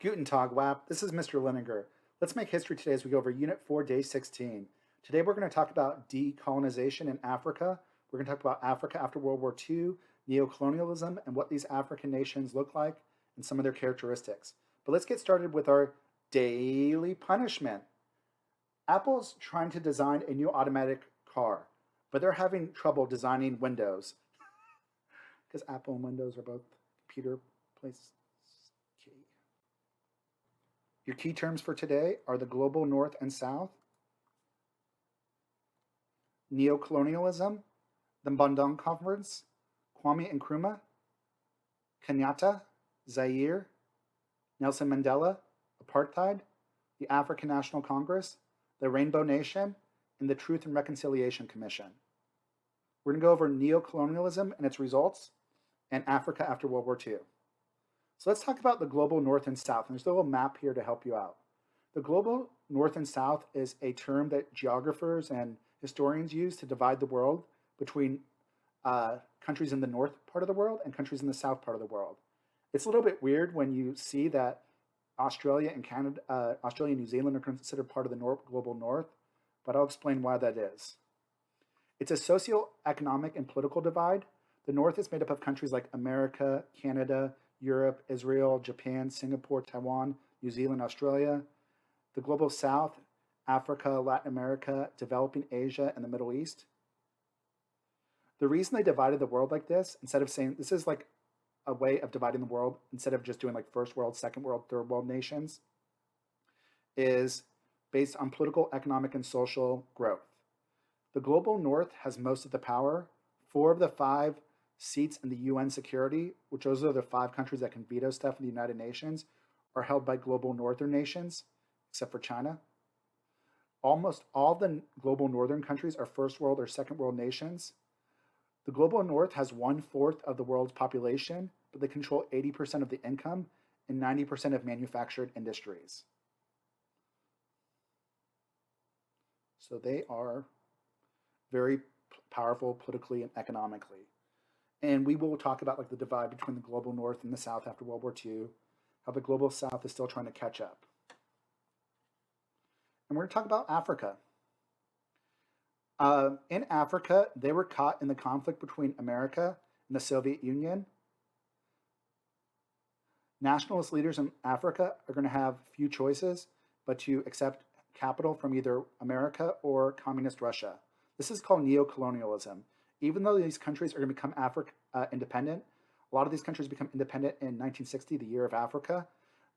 Guten Tag, WAP. This is Mr. Leninger. Let's make history today as we go over Unit 4, Day 16. Today we're going to talk about decolonization in Africa. We're going to talk about Africa after World War II, neo-colonialism, and what these African nations look like, and some of their characteristics. But let's get started with our daily punishment. Apple's trying to design a new automatic car, but they're having trouble designing Windows. Because Apple and Windows are both computer places. Your key terms for today are the global north and south, neo-colonialism, the Bandung Conference, Kumi and Kruma, Kenyatta, Zaire, Nelson Mandela, apartheid, the African National Congress, the Rainbow Nation, and the Truth and Reconciliation Commission. We're going to go over neo-colonialism and its results, and Africa after World War II. So let's talk about the global north and south. And there's a little map here to help you out. The global north and south is a term that geographers and historians use to divide the world between countries in the north part of the world and countries in the south part of the world. It's a little bit weird when you see that Australia and Canada, Australia and New Zealand are considered part of the global north, but I'll explain why that is. It's a socio-economic and political divide. The north is made up of countries like America, Canada, Europe, Israel, Japan, Singapore, Taiwan, New Zealand, Australia. The global south, Africa, Latin America, developing Asia, and the Middle East. The reason they divided the world like this, instead of saying, this is like a way of dividing the world, instead of just doing like first world, second world, third world nations, is based on political, economic, and social growth. The global north has most of the power. 4 of the 5 seats in the UN security, which those are the 5 countries that can veto stuff in the United Nations, are held by global northern nations, except for China. Almost all the global northern countries are first world or second world nations. The global north has 1/4 of the world's population, but they control 80% of the income and 90% of manufactured industries. So they are very powerful politically and economically. And we will talk about like the divide between the global north and the south after World War II, how the global south is still trying to catch up. And we're going to talk about Africa. In Africa, they were caught in the conflict between America and the Soviet Union. Nationalist leaders in Africa are going to have few choices but to accept capital from either America or communist Russia. This is called neo-colonialism. Even though these countries are going to become independent, a lot of these countries become independent in 1960, the year of Africa.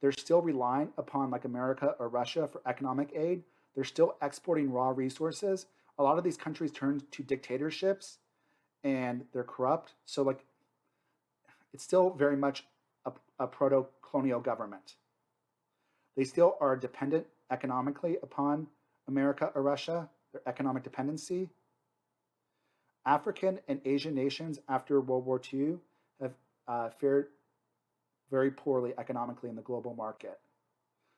They're still reliant upon like America or Russia for economic aid. They're still exporting raw resources. A lot of these countries turn to dictatorships and they're corrupt. So like it's still very much a proto-colonial government. They still are dependent economically upon America or Russia, their economic dependency. African and Asian nations after World War II have fared very poorly economically in the global market.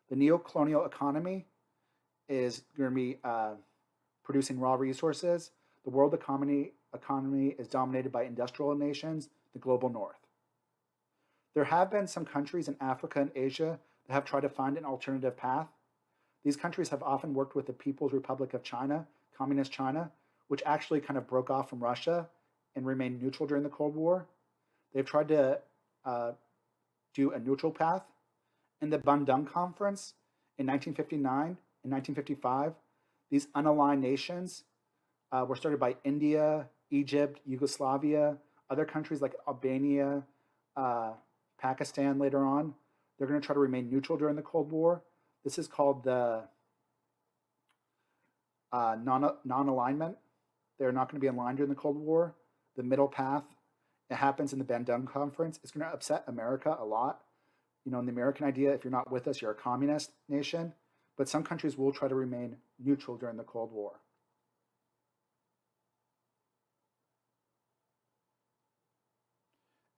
The neo-colonial economy is going to be producing raw resources. The world economy is dominated by industrial nations, the global north. There have been some countries in Africa and Asia that have tried to find an alternative path. These countries have often worked with the People's Republic of China, Communist China, which actually kind of broke off from Russia and remained neutral during the Cold War. They've tried to do a neutral path. In the Bandung Conference in 1959 and 1955, these unaligned nations were started by India, Egypt, Yugoslavia, other countries like Albania, Pakistan later on. They're going to try to remain neutral during the Cold War. This is called the non-alignment. They're not going to be aligned during the Cold War. The middle path, it happens in the Bandung Conference. It's going to upset America a lot. You know, in the American idea, if you're not with us, you're a communist nation. But some countries will try to remain neutral during the Cold War.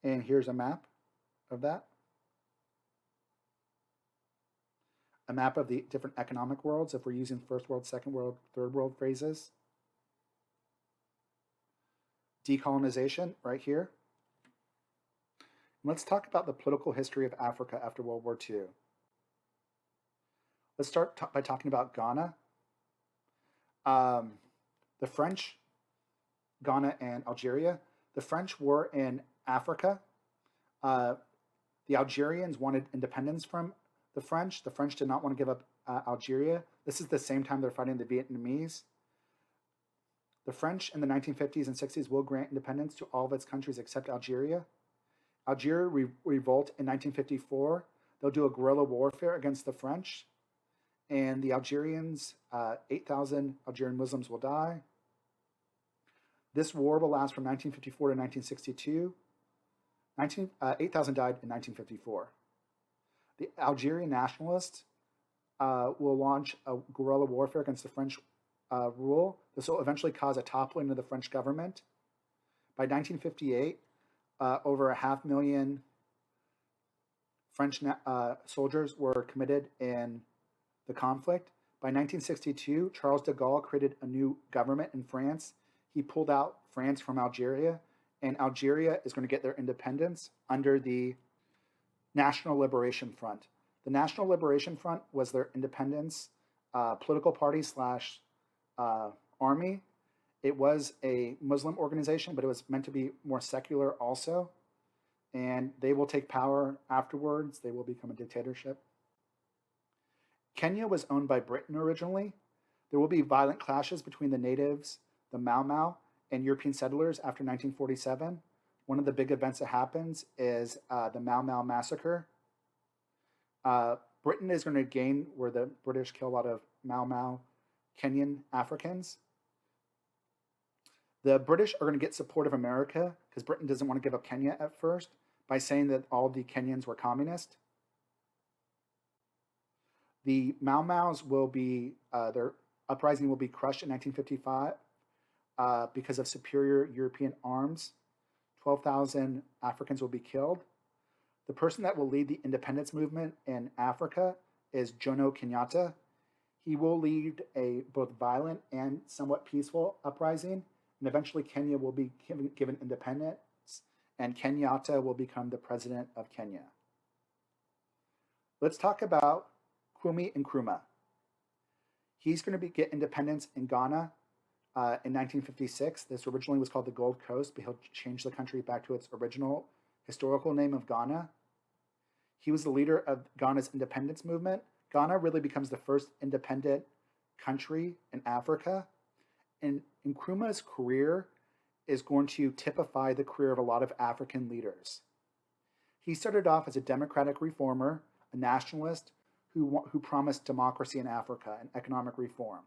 And here's a map of that. A map of the different economic worlds if we're using first world, second world, third world phrases. Decolonization right here. Let's talk about the political history of Africa after World War II. Let's start by talking about Ghana. The French, Ghana and Algeria. The French were in Africa. Uh, the Algerians wanted independence from the French. The French did not want to give up Algeria. This is the same time they're fighting the Vietnamese. The French in the 1950s and 60s will grant independence to all of its countries except Algeria. Algeria revolt in 1954. They'll do a guerrilla warfare against the French. And the Algerians, 8,000 Algerian Muslims will die. This war will last from 1954 to 1962. 8,000 died in 1954. The Algerian nationalists will launch a guerrilla warfare against the French rule. This will eventually cause a toppling of the French government. By 1958, over 500,000 French soldiers were committed in the conflict. By 1962, Charles de Gaulle created a new government in France. He pulled out France from Algeria, and Algeria is going to get their independence under the National Liberation Front. The National Liberation Front was their independence political party slash army. It was a Muslim organization, but it was meant to be more secular also. And they will take power afterwards. They will become a dictatorship. Kenya was owned by Britain originally. There will be violent clashes between the natives, the Mao Mao, and European settlers after 1947. One of the big events that happens is the Mao Mao Massacre. Britain is going to gain where the British kill a lot of Mao Mao Kenyan Africans. The British are going to get support of America because Britain doesn't want to give up Kenya at first by saying that all the Kenyans were communist. The Mau Maus will be, their uprising will be crushed in 1955 because of superior European arms. 12,000 Africans will be killed. The person that will lead the independence movement in Africa is Jomo Kenyatta. He will lead a both violent and somewhat peaceful uprising, and eventually Kenya will be given independence, and Kenyatta will become the president of Kenya. Let's talk about Kumi and Kruma. He's going to get independence in Ghana in 1956. This originally was called the Gold Coast, but he'll change the country back to its original historical name of Ghana. He was the leader of Ghana's independence movement. Ghana really becomes the first independent country in Africa. And Nkrumah's career is going to typify the career of a lot of African leaders. He started off as a democratic reformer, a nationalist who promised democracy in Africa and economic reform.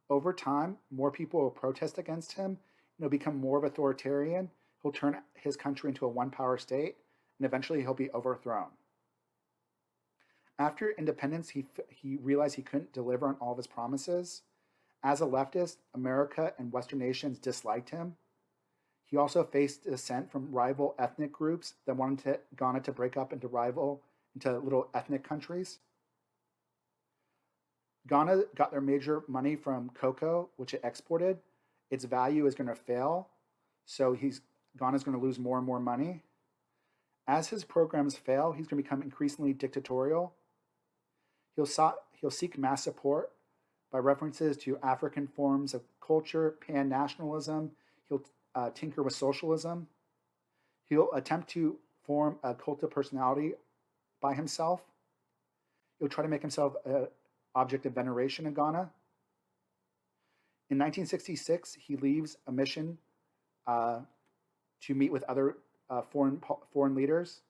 Over time, more people will protest against him, and he'll become more of authoritarian. He'll turn his country into a one-power state, and eventually he'll be overthrown. After independence, he realized he couldn't deliver on all of his promises. As a leftist, America and Western nations disliked him. He also faced dissent from rival ethnic groups that wanted Ghana to break up into little ethnic countries. Ghana got their major money from cocoa, which it exported. Its value is going to fail, so Ghana's going to lose more and more money. As his programs fail, he's going to become increasingly dictatorial. He'll seek mass support by references to African forms of culture, pan-nationalism. He'll tinker with socialism. He'll attempt to form a cult of personality by himself. He'll try to make himself an object of veneration in Ghana. In 1966, he leaves a mission to meet with other foreign leaders.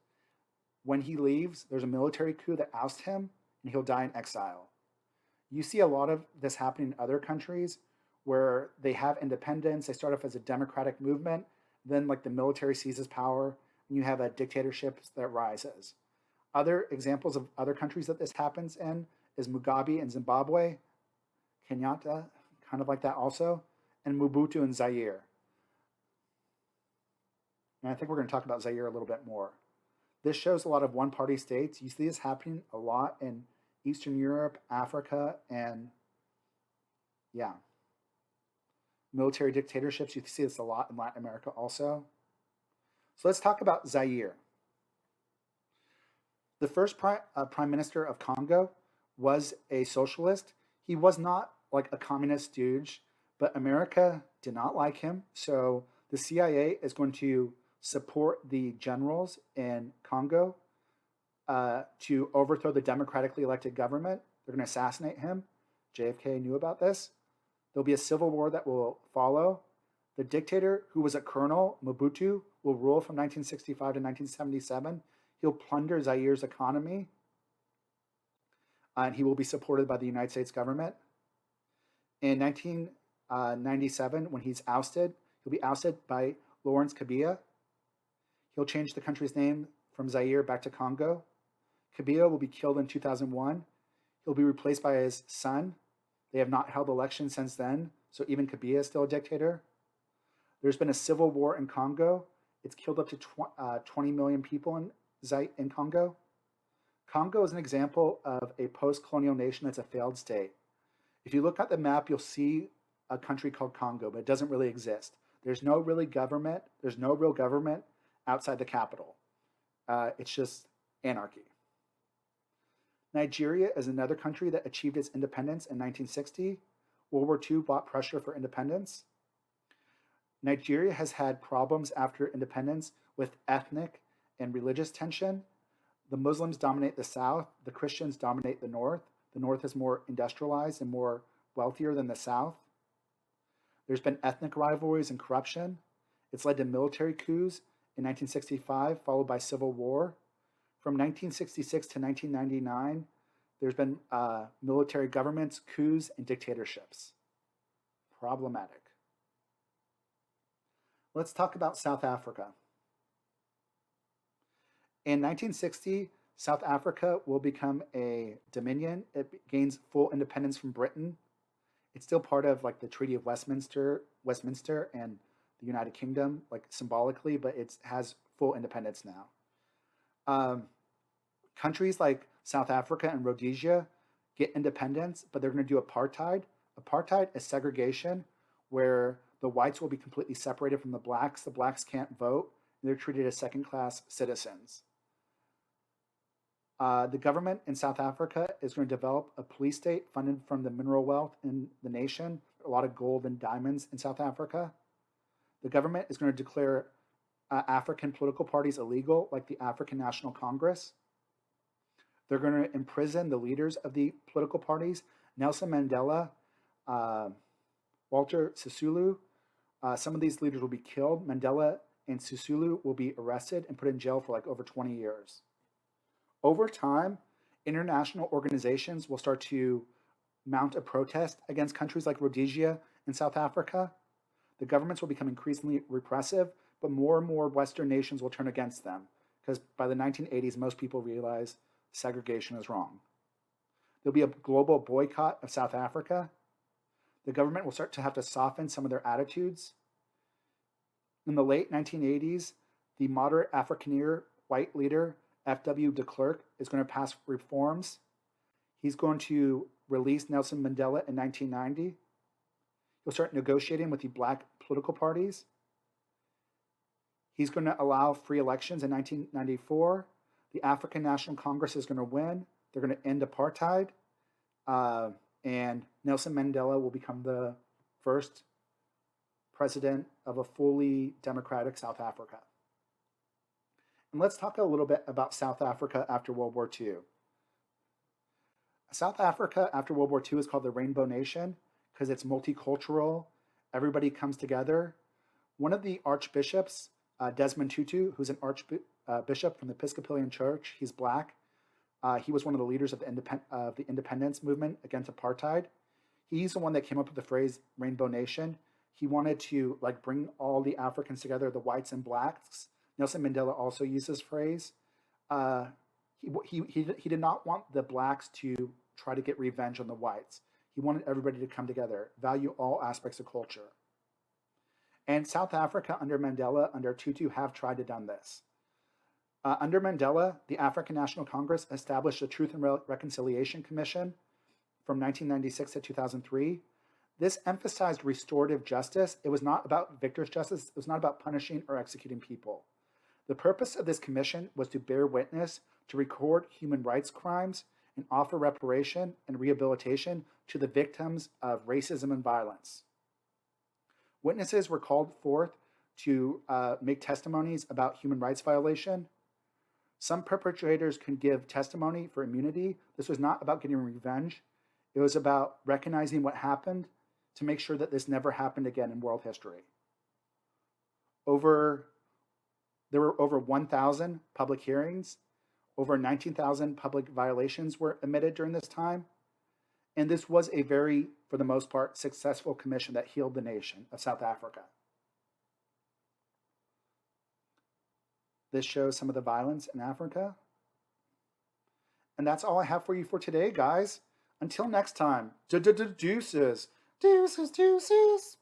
When he leaves, there's a military coup that ousts him, and he'll die in exile. You see a lot of this happening in other countries where they have independence. They start off as a democratic movement, then like the military seizes power, and you have a dictatorship that rises. Other examples of other countries that this happens in is Mugabe in Zimbabwe, Kenyatta, kind of like that also, and Mobutu in Zaire. And I think we're going to talk about Zaire a little bit more. This shows a lot of one-party states. You see this happening a lot in Eastern Europe, Africa, and military dictatorships. You see this a lot in Latin America also. So let's talk about Zaire. The first prime minister of Congo was a socialist. He was not like a communist stooge, but America did not like him. So the CIA is going to support the generals in Congo to overthrow the democratically elected government. They're going to assassinate him. JFK knew about this. There'll be a civil war that will follow. The dictator, who was a colonel, Mobutu, will rule from 1965 to 1977. He'll plunder Zaire's economy, and he will be supported by the United States government. In 1997, when he's ousted, he'll be ousted by Lawrence Kabila. He'll change the country's name from Zaire back to Congo. Kabila will be killed in 2001. He'll be replaced by his son. They have not held elections since then, so even Kabila is still a dictator. There's been a civil war in Congo. It's killed up to 20 million people in Congo. Congo is an example of a post-colonial nation that's a failed state. If you look at the map, you'll see a country called Congo, but it doesn't really exist. There's no real government outside the capital. It's just anarchy. Nigeria is another country that achieved its independence in 1960. World War II brought pressure for independence. Nigeria has had problems after independence with ethnic and religious tension. The Muslims dominate the south, the Christians dominate the north. The north is more industrialized and more wealthier than the south. There's been ethnic rivalries and corruption. It's led to military coups in 1965, followed by civil war. From 1966 to 1999, there's been military governments, coups, and dictatorships. Problematic. Let's talk about South Africa. In 1960, South Africa will become a dominion. It gains full independence from Britain. It's still part of like the Treaty of Westminster and the United Kingdom, like symbolically, but it has full independence now. Countries like South Africa and Rhodesia get independence, but they're going to do apartheid. Apartheid is segregation, where the whites will be completely separated from the blacks. The blacks can't vote. They're treated as second-class citizens. The government in South Africa is going to develop a police state funded from the mineral wealth in the nation. A lot of gold and diamonds in South Africa. The government is going to declare African political parties illegal, like the African National Congress. They're going to imprison the leaders of the political parties. Nelson Mandela, Walter Sisulu. Some of these leaders will be killed. Mandela and Sisulu will be arrested and put in jail for like over 20 years. Over time, international organizations will start to mount a protest against countries like Rhodesia and South Africa. The governments will become increasingly repressive, but more and more Western nations will turn against them because by the 1980s, most people realize segregation is wrong. There'll be a global boycott of South Africa. The government will start to have to soften some of their attitudes. In the late 1980s, the moderate Afrikaner white leader, F.W. de Klerk, is going to pass reforms. He's going to release Nelson Mandela in 1990. He'll start negotiating with the black political parties. He's going to allow free elections in 1994. The African National Congress is going to win. They're going to end apartheid. And Nelson Mandela will become the first president of a fully democratic South Africa. And let's talk a little bit about South Africa after World War II. South Africa after World War II is called the Rainbow Nation because it's multicultural. Everybody comes together. One of the archbishops, Desmond Tutu, who's an archbishop from the Episcopalian Church, he's black. He was one of the leaders of the independence movement against apartheid. He's the one that came up with the phrase Rainbow Nation. He wanted to like bring all the Africans together, the whites and blacks. Nelson Mandela also used this phrase. He did not want the blacks to try to get revenge on the whites. He wanted everybody to come together, value all aspects of culture. And South Africa under Mandela, under Tutu, have tried to do this. Under Mandela, the African National Congress established the Truth and Reconciliation Commission from 1996 to 2003. This emphasized restorative justice. It was not about victor's justice. It was not about punishing or executing people. The purpose of this commission was to bear witness, to record human rights crimes, and offer reparation and rehabilitation to the victims of racism and violence. Witnesses were called forth to make testimonies about human rights violation. Some perpetrators could give testimony for immunity. This was not about getting revenge. It was about recognizing what happened to make sure that this never happened again in world history. There were over 1,000 public hearings. Over 19,000 public violations were admitted during this time. And this was a very, for the most part, successful commission that healed the nation of South Africa. This shows some of the violence in Africa. And that's all I have for you for today, guys. Until next time, deuces. Deuces, deuces.